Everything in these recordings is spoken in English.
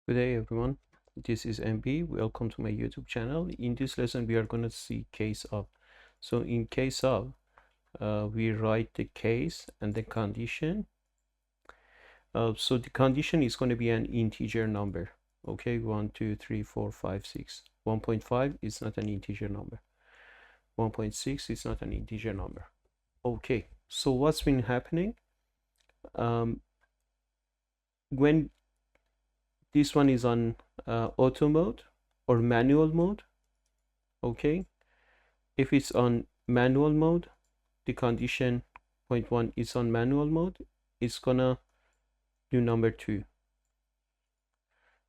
Good day, everyone. This is MB. Welcome to my YouTube channel. In this lesson, we are going to see case of. So in case of, we write the case and the condition. So the condition is going to be an integer number. Okay, 1, 2, 3, 4, 5, 6. 1.5 is not an integer number. 1.6 is not an integer number. Okay, so what's been happening? When this one is on auto mode or manual mode, okay, if it's on manual mode, the condition point 1 is on manual mode, it's gonna do number 2.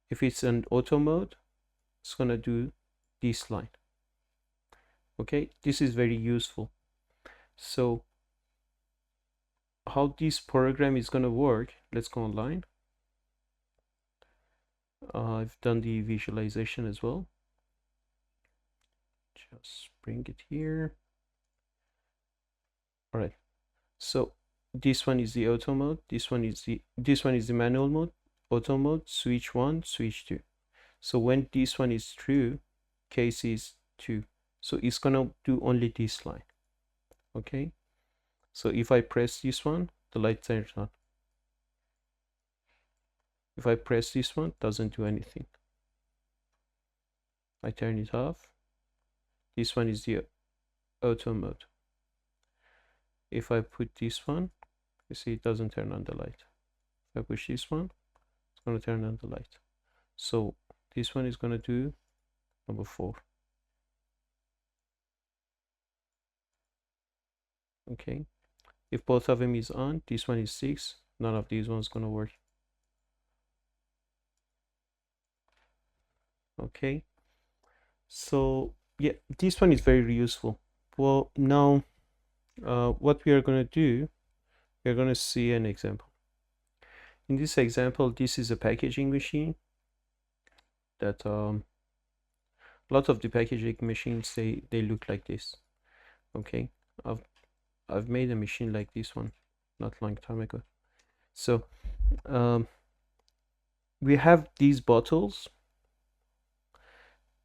If it's on auto mode, it's gonna do this line. Okay, this is very useful. So how this program is gonna work, let's go online. I've done the visualization as well. Just bring it here. All right, so this one is the auto mode, this one is the manual mode. Auto mode, switch 1, switch 2. So when this one is true, case is 2. So it's gonna do only this line. Okay, so if I press this one, the light turns on. If I press this one, doesn't do anything. I turn it off. This one is the auto mode. If I put this one, you see it doesn't turn on the light. If I push this one, it's gonna turn on the light. So this one is gonna do number 4. Okay, if both of them is on, this one is 6, none of these ones gonna work. Okay, so yeah, this one is very useful. Well, now what we are going to do, we're going to see an example. In this example, this is a packaging machine that a lot of the packaging machines, they look like this. Okay, I've made a machine like this one not long time ago. So we have these bottles.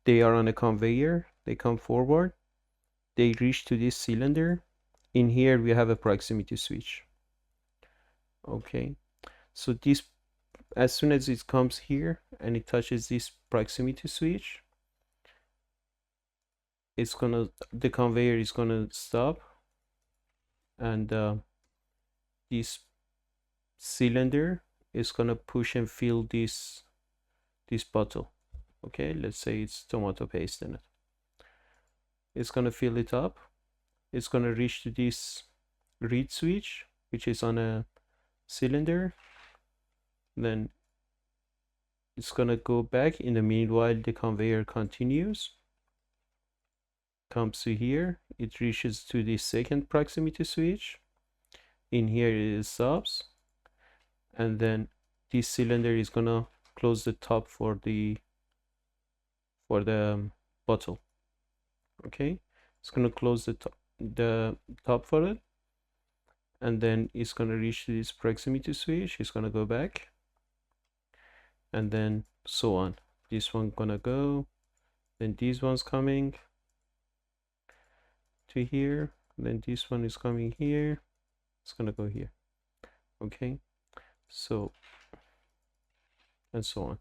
They are on a conveyor. They come forward. They reach to this cylinder. In here we have a proximity switch. Okay, so this, as soon as it comes here and it touches this proximity switch, it's gonna, the conveyor is gonna stop, and this cylinder is gonna push and fill this bottle. Okay, let's say it's tomato paste in it. It's gonna fill it up. It's gonna reach to this reed switch, which is on a cylinder. Then it's gonna go back. In the meanwhile, the conveyor continues, comes to here, it reaches to the second proximity switch. In here it stops, and then this cylinder is gonna close the top for the bottle. Okay, it's gonna close the top for it, and then it's gonna reach to this proximity switch. It's gonna go back, and then so on. This one gonna go, then this one's coming to here, then this one is coming here, it's gonna go here. Okay, so and so on.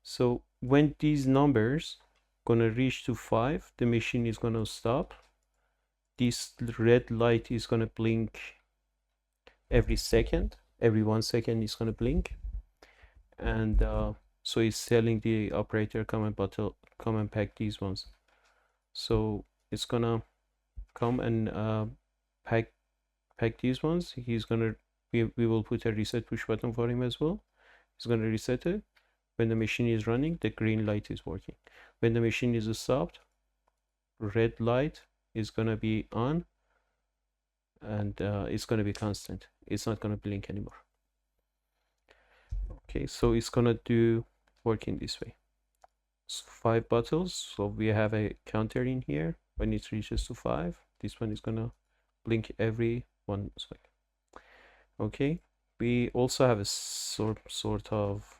So when these numbers gonna reach to 5, the machine is gonna stop. This red light is gonna blink every second. Every 1 second is gonna blink, and so it's telling the operator, come and pack these ones. So it's gonna come and pack these ones. He's gonna, we will put a reset push button for him as well. He's gonna reset it. When the machine is running, the green light is working. When the machine is stopped, red light is gonna be on, and it's gonna be constant. It's not gonna blink anymore. Okay, so it's gonna do working this way. So 5 bottles. So we have a counter in here. When it reaches to 5, this one is gonna blink every 1 second. Okay, we also have a sort of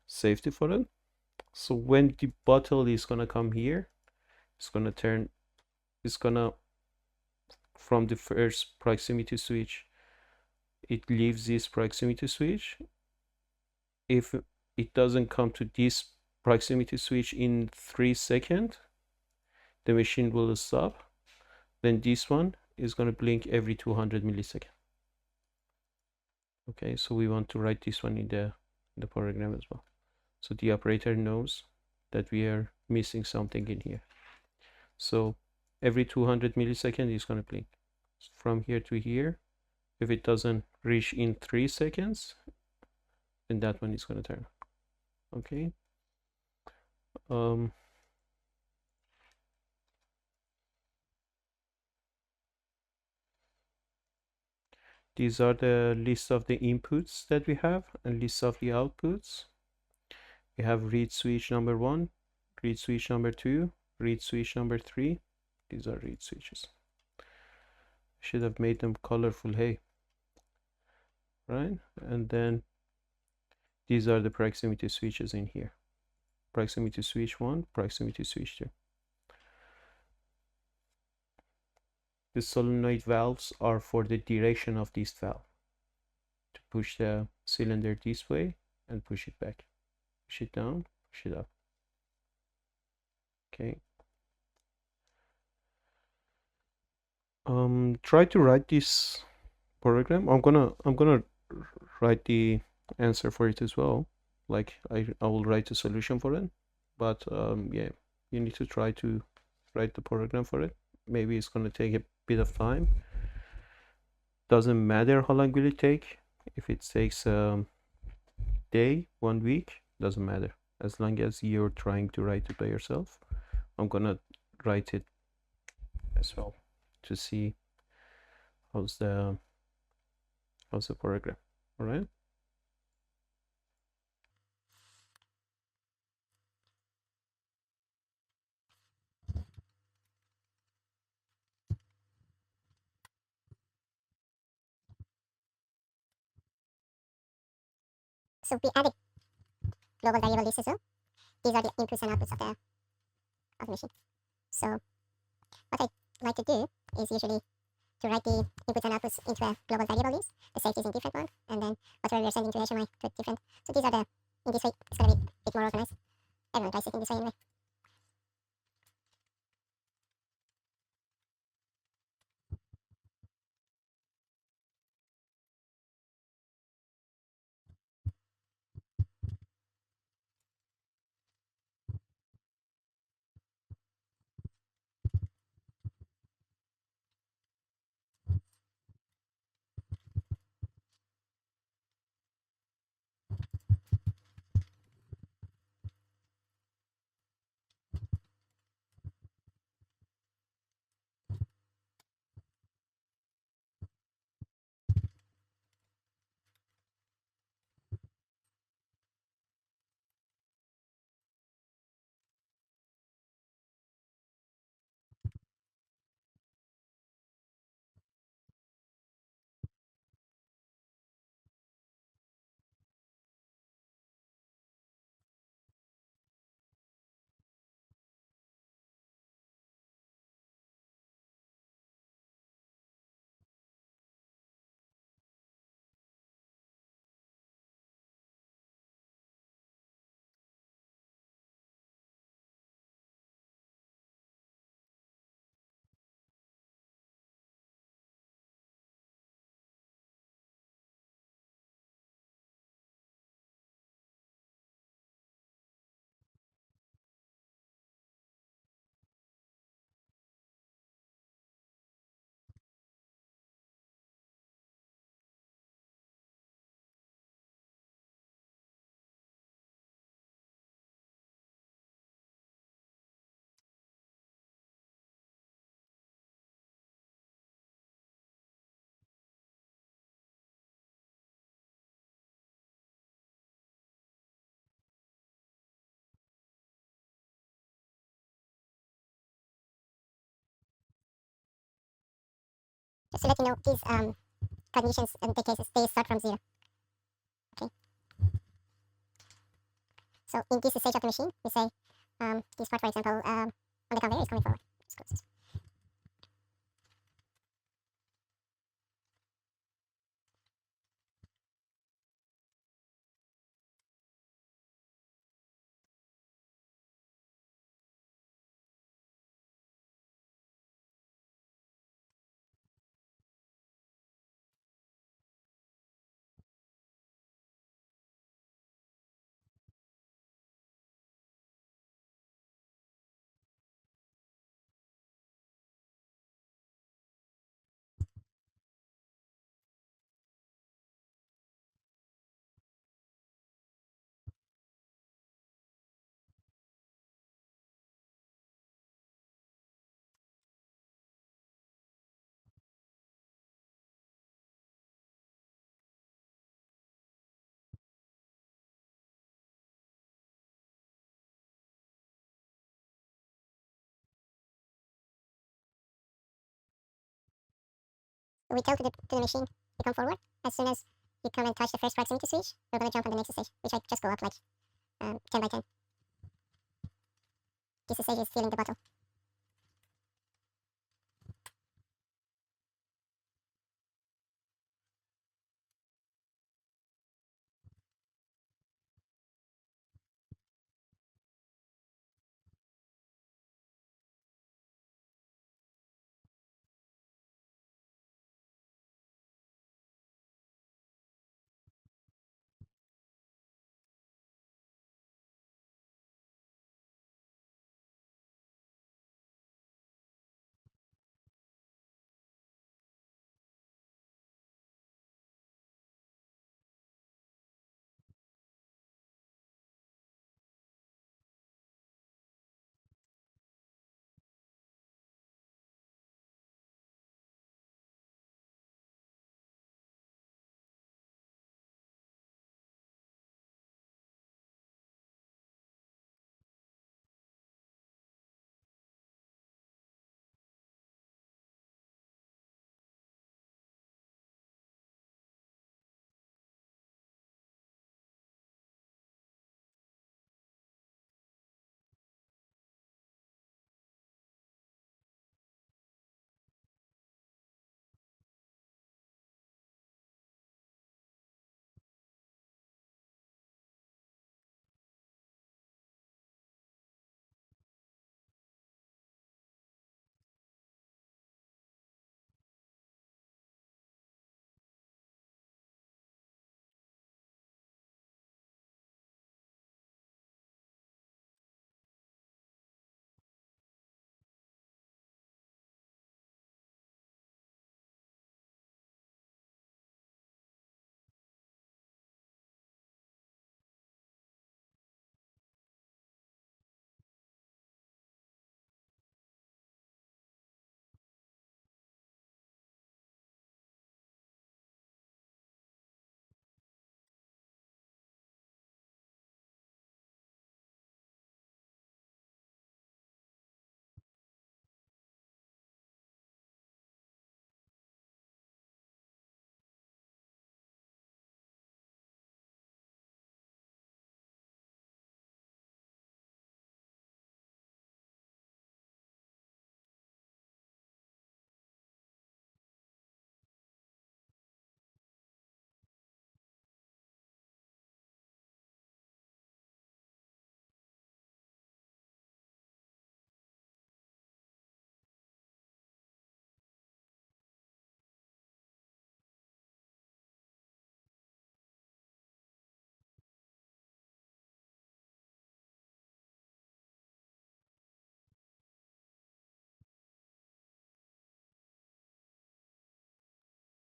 safety for it. So when the bottle is gonna come here, it's gonna turn, it's gonna, from the first proximity switch, it leaves this proximity switch. If it doesn't come to this proximity switch in 3 seconds, the machine will stop. Then this one is going to blink every 200 milliseconds. Okay, so we want to write this one in the program as well. So the operator knows that we are missing something in here. So every 200 milliseconds is going to blink. From here to here, if it doesn't reach in 3 seconds, then that one is going to turn. Okay. These are the list of the inputs that we have and list of the outputs. We have read switch number 1, read switch number 2, read switch number 3. These are read switches. Should have made them colorful, hey. Right? And then these are the proximity switches in here. Proximity switch 1, proximity switch 2. The solenoid valves are for the direction of this valve. To push the cylinder this way and push it back. Push it down, push it up. Okay. Try to write this program. I'm gonna write the answer for it as well. Like I will write a solution for it. But yeah, you need to try to write the program for it. Maybe it's gonna take a bit of time. Doesn't matter how long will it take. If it takes a day, 1 week, doesn't matter. As long as you're trying to write it by yourself. I'm gonna write it as well to see how's the program. All right. So we added global variable list as well. These are the inputs and outputs of the machine. So what I like to do is usually to write the inputs and outputs into a global variable list. The safety is in different one, and then whatever we are sending to HMI put different. So these are the, in this way, it's gonna be a bit more organized. Everyone tries it in this way anyway. Just to let you know, these conditions and the cases, they start from 0. Okay. So in this stage of the machine, we say this part, for example, on the conveyor is coming forward. Just close this. We tell to the machine to come forward. As soon as you come and touch the first proximity switch, we're going to jump on the next stage, which I just go up like 10 by 10. This stage is filling the bottle.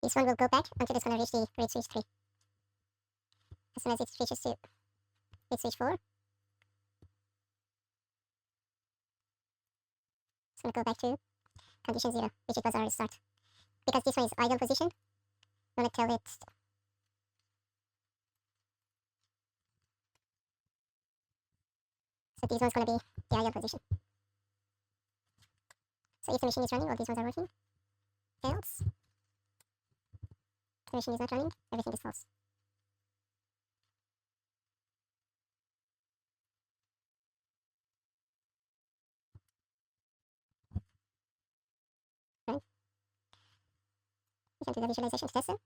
This one will go back until it's going to reach the read switch 3. As soon as it reaches to read switch 4, it's going to go back to condition 0, which it was already start. Because this one is idle position, I'm going to tell it. So this one's going to be the idle position. So if the machine is running, all these ones are working. Else, the machine is not running, everything is false. We can do the visualization to test it.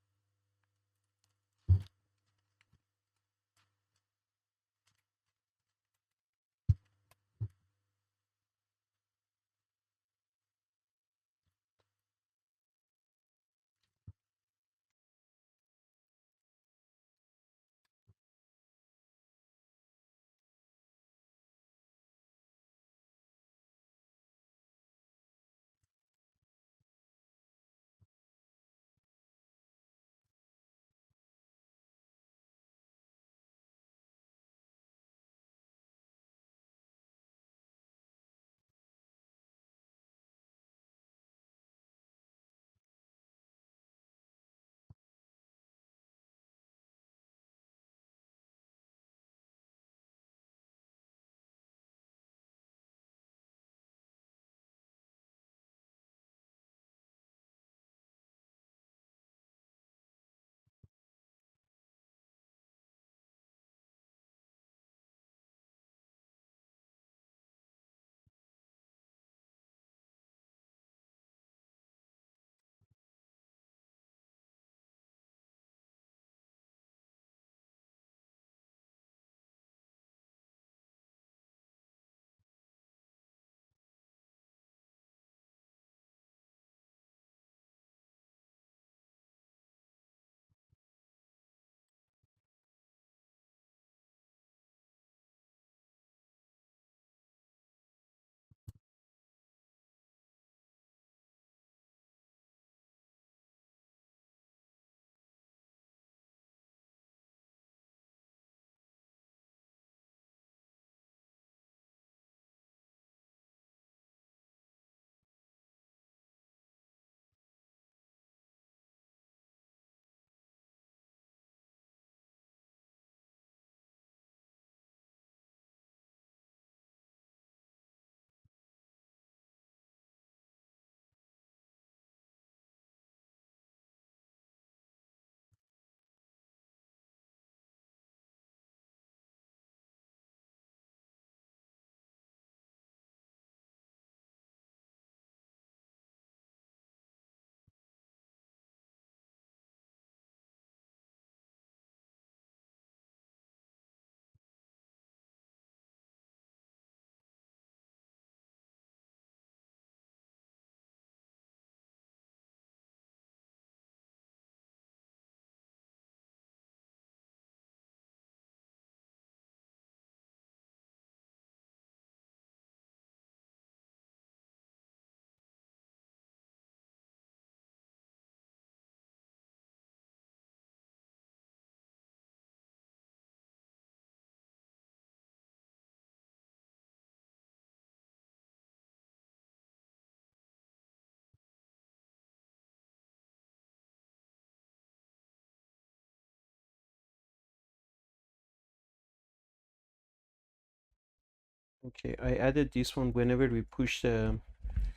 Okay, I added this one. Whenever we push the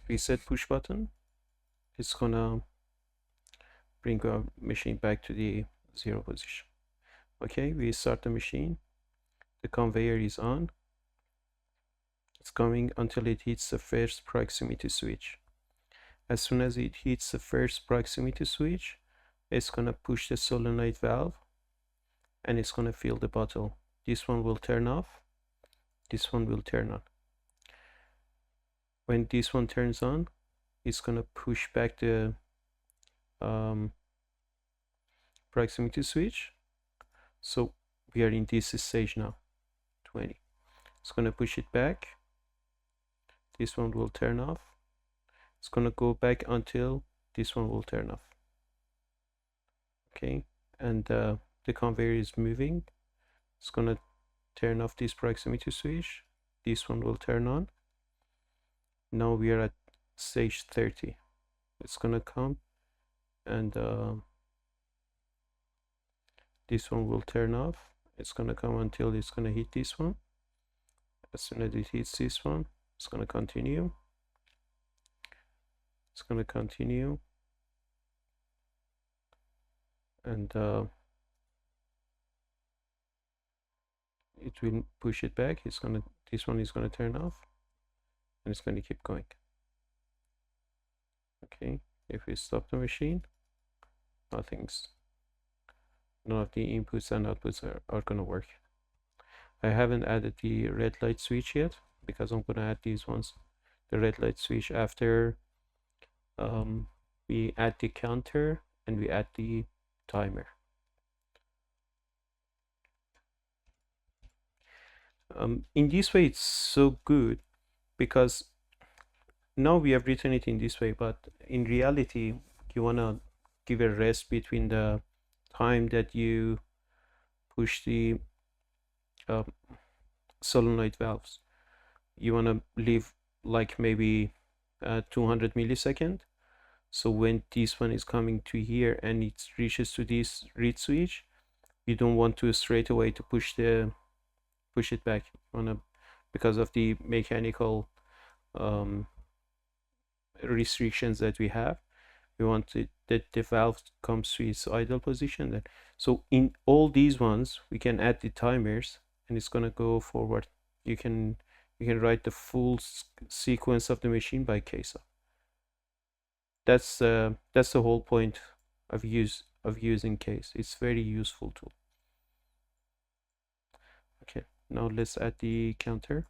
reset push button, it's gonna bring our machine back to the 0 position. Okay, we start the machine. The conveyor is on. It's coming until it hits the first proximity switch. As soon as it hits the first proximity switch, it's gonna push the solenoid valve and it's gonna fill the bottle. This one will turn off, this one will turn on. When this one turns on, it's gonna push back the um, proximity switch. So we are in this stage now, 20. It's gonna push it back. This one will turn off. It's gonna go back until this one will turn off. Okay, and the conveyor is moving. It's gonna turn off this proximity switch. This one will turn on. Now we are at stage 30. It's gonna come and this one will turn off. It's gonna come until it's gonna hit this one. As soon as it hits this one, it's gonna continue. It's gonna continue, and it will push it back. This one is gonna turn off, and it's gonna keep going. Okay, if we stop the machine, nothing's none of the inputs and outputs are gonna work. I haven't added the red light switch yet because I'm gonna add these ones. The red light switch after we add the counter and we add the timer. In this way, it's so good because now we have written it in this way, but in reality, you wanna give a rest between the time that you push the uh, solenoid valves. You wanna leave like maybe 200 millisecond. So when this one is coming to here and it reaches to this read switch, you don't want to straight away to push it back. You wanna, because of the mechanical um, restrictions that we have, we want it, that the valve comes to its idle position. Then, so in all these ones, we can add the timers, and it's gonna go forward. You can write the full sequence of the machine by case. That's the whole point of using case. It's very useful tool. Okay, now let's add the counter.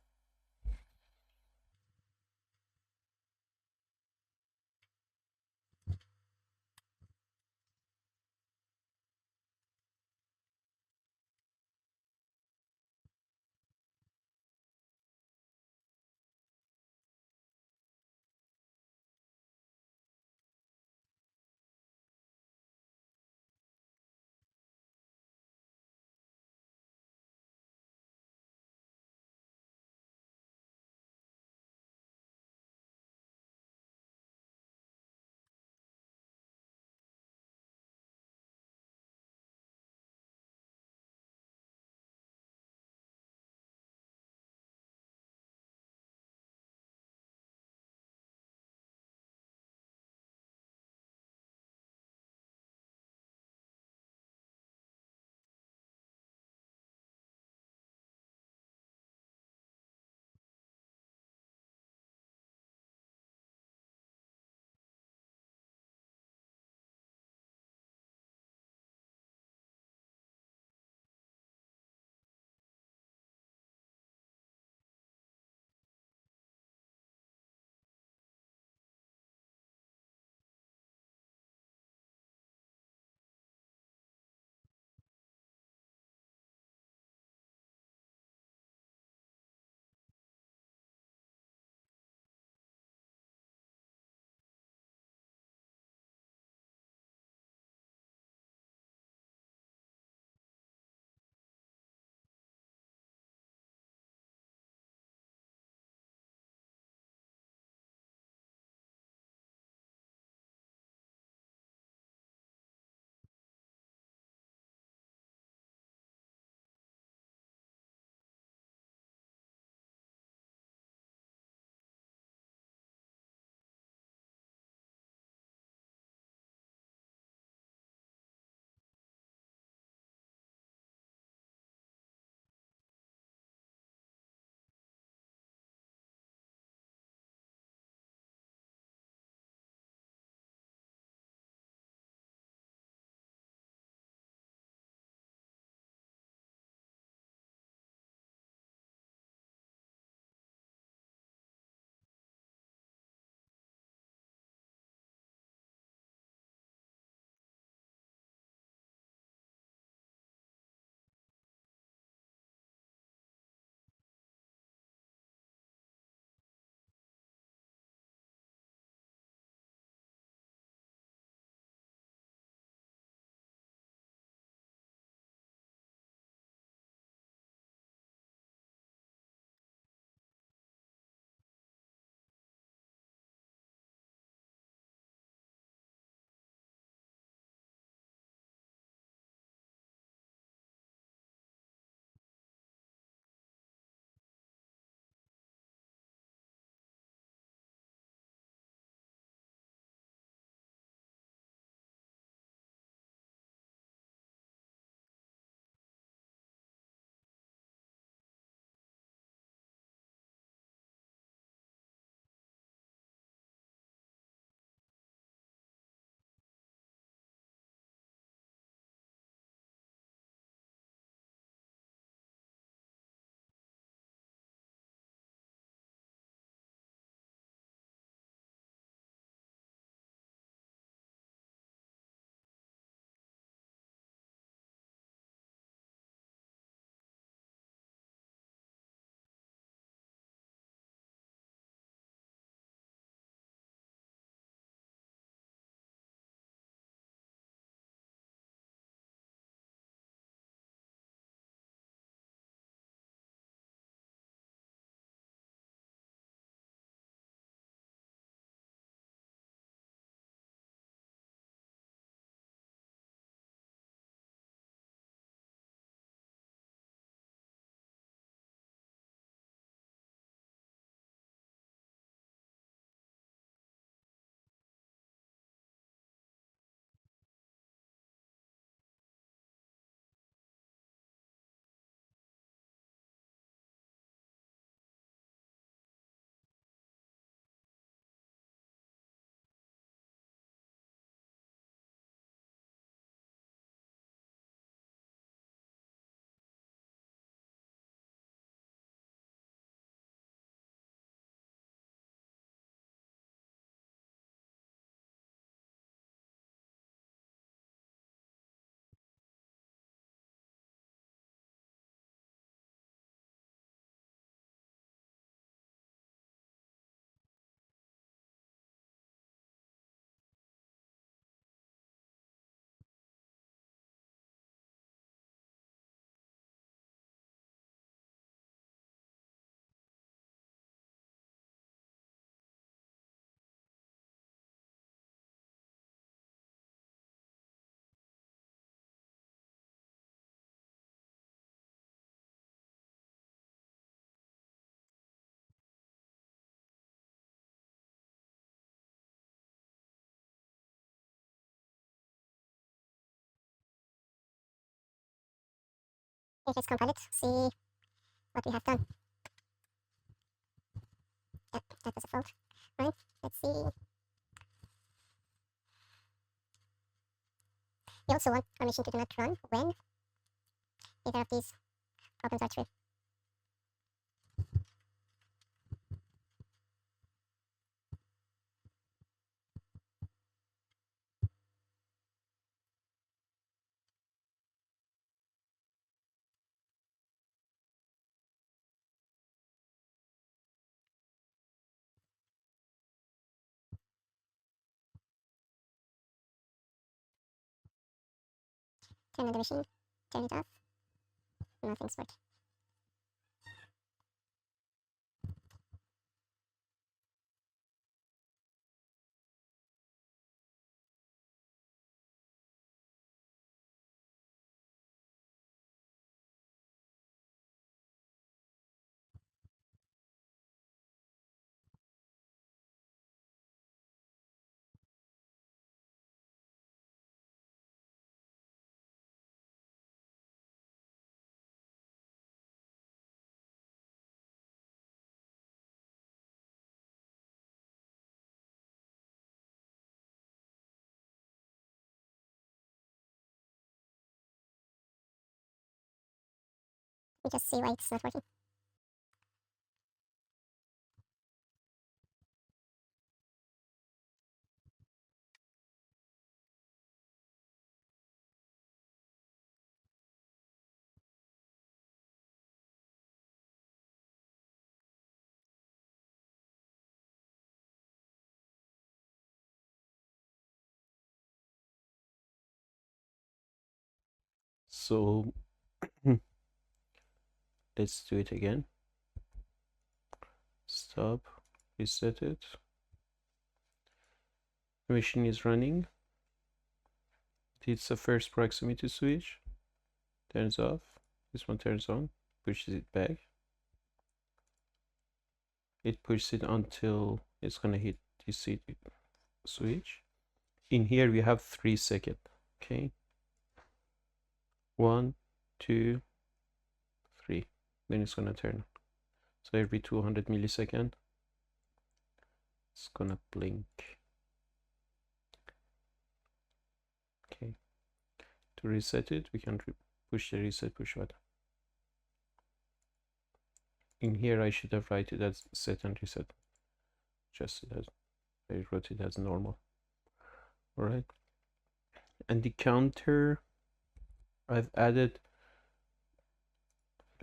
Okay, let's compile it, see what we have done. Yep, that was a fault. Right, let's see. We also want our machine to do not run when either of these problems are true. Turn on the machine, turn it off, nothing's working. We just see why it's not working. So let's do it again. Stop, reset it. The machine is running. It's the first proximity switch. Turns off. This one turns on. Pushes it back. It pushes it until it's gonna hit this switch. In here we have 3 seconds. Okay. 1, 2, 3. Then it's gonna turn. So every 200 milliseconds, it's gonna blink. Okay. To reset it, we can push the reset push button. In here, I should have write it as set and reset. Just as I wrote it as normal. All right. And the counter, I've added.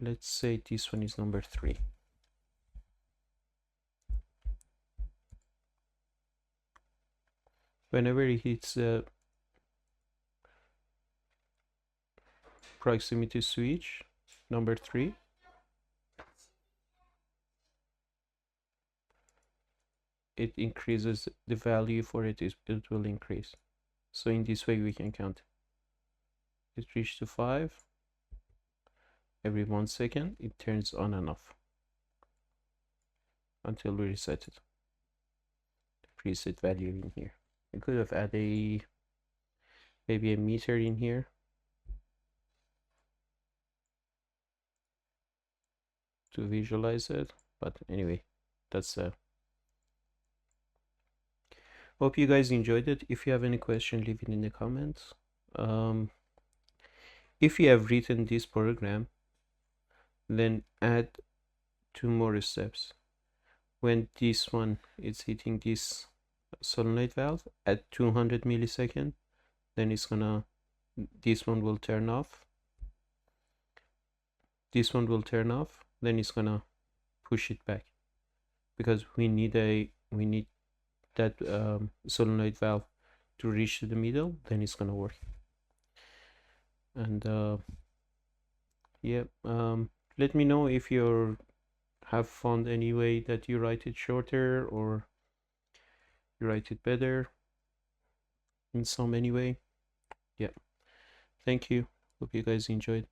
Let's say this one is number 3. Whenever it hits the proximity switch, number 3, it increases the value for it will increase. So in this way we can count. It reached to 5. Every 1 second it turns on and off until we reset it. The preset value in here. I could have added maybe a meter in here. To visualize it, but anyway, that's hope you guys enjoyed it. If you have any question, leave it in the comments. If you have written this program, then add 2 more steps. When this one is hitting this solenoid valve at 200 millisecond, then this one will turn off. This one will turn off, then it's gonna push it back because we need that solenoid valve to reach to the middle, then it's gonna work. And yeah, let me know if you have found any way that you write it shorter or you write it better in some any way. Yeah, thank you, hope you guys enjoyed.